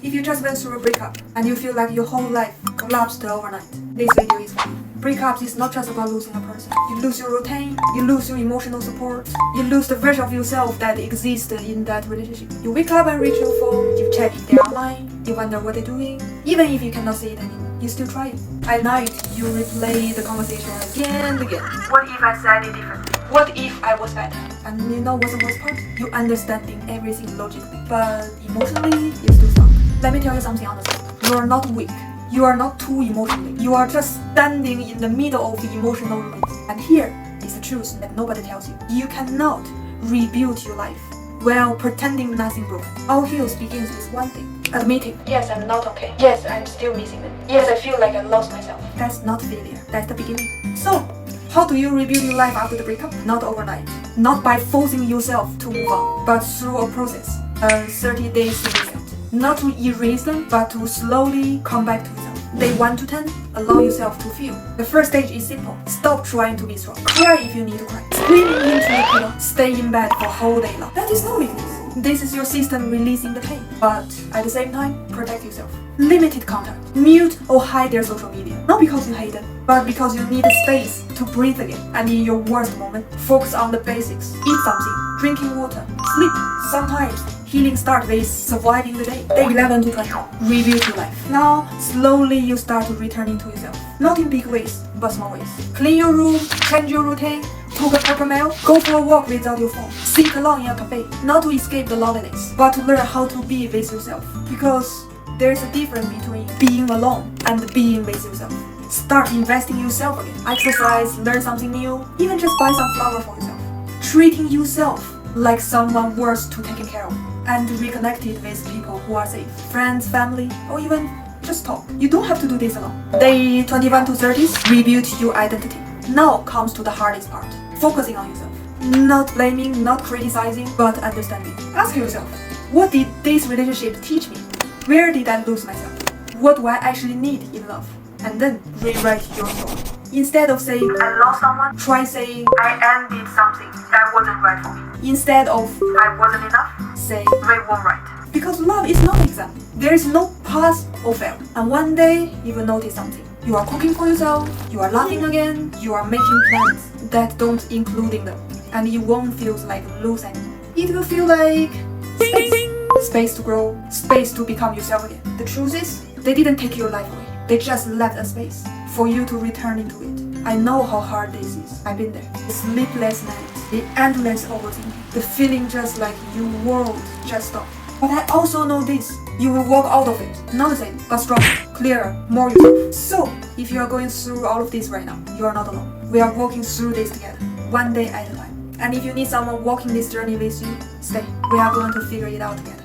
If you just went through a breakup and you feel like your whole life collapsed overnight, this video is for you. Breakups is not just about losing a person. You lose your routine, you lose your emotional support, you lose the version of yourself that existed in that relationship. You wake up and reach your phone, you check if they're online, you wonder what they're doing. Even if you cannot see it anymore, you still try it. At night, you replay the conversation again and again. What if I said it differently? What if I was better? And you know what's the worst part? You understanding everything logically, but emotionally, you still stuck. Let me tell you something honestly. You are not weak. You are not too emotionally. You are just standing in the middle of the emotional ruins. And here is the truth that nobody tells you. You cannot rebuild your life while pretending nothing broke. All heals begins with one thing. Admitting, yes, I'm not okay. Yes, I'm still missing them. Yes, I feel like I lost myself. That's not failure. That's the beginning. So, how do you rebuild your life after the breakup? Not overnight. Not by forcing yourself to move on, but through a process. 30 days to reset. Not to erase them, but to slowly come back to yourself. Day 1 to 10, allow yourself to feel. The first stage is simple. Stop trying to be strong. Cry if you need to cry. Screaming into your pillow. Stay in bed for a whole day long. That is no weakness. This is your system releasing the pain. But at the same time, protect yourself. Limited contact. Mute or hide their social media. Not because you hate them, but because you need a space to breathe again. And in your worst moment, focus on the basics. Eat something, drinking water, sleep. Sometimes healing starts with surviving the day. Day 11 to 20. Rebuild your life. Now, slowly you start to returning to yourself. Not in big ways, but small ways. Clean your room, change your routine, cook a proper meal, go for a walk without your phone. Sit alone in a cafe, not to escape the loneliness, but to learn how to be with yourself. Because there's a difference between being alone and being with yourself. Start investing in yourself again. Exercise, learn something new, even just buy some flower for yourself. Treating yourself like someone worth to taking care of. And reconnected with people who are safe. Friends, family, or even just talk. You don't have to do this alone. Day 21 to 30, rebuild your identity. Now comes to the hardest part. Focusing on yourself. Not blaming, not criticizing, but understanding. Ask yourself, what did this relationship teach me? Where did I lose myself? What do I actually need in love? And then rewrite your story. Instead of saying, I lost someone, try saying, I ended something that wasn't right for me. Instead of, I wasn't enough, say, they weren't right. Because love is not an exam. There is no pass or fail. And one day, you will notice something. You are cooking for yourself, you are laughing again, you are making plans that don't include them. And you won't feel like lose anymore. It will feel like space. Space to grow, space to become yourself again. The truth is, they didn't take your life away. They just left a space for you to return into it. I know how hard this is. I've been there. The sleepless nights, the endless overthinking, the feeling just like your world just stopped. But I also know this. You will walk out of it. Not the same, but stronger, clearer, more yourself. So, if you are going through all of this right now, you are not alone. We are walking through this together, one day at a time. And if you need someone walking this journey with you, stay. We are going to figure it out together.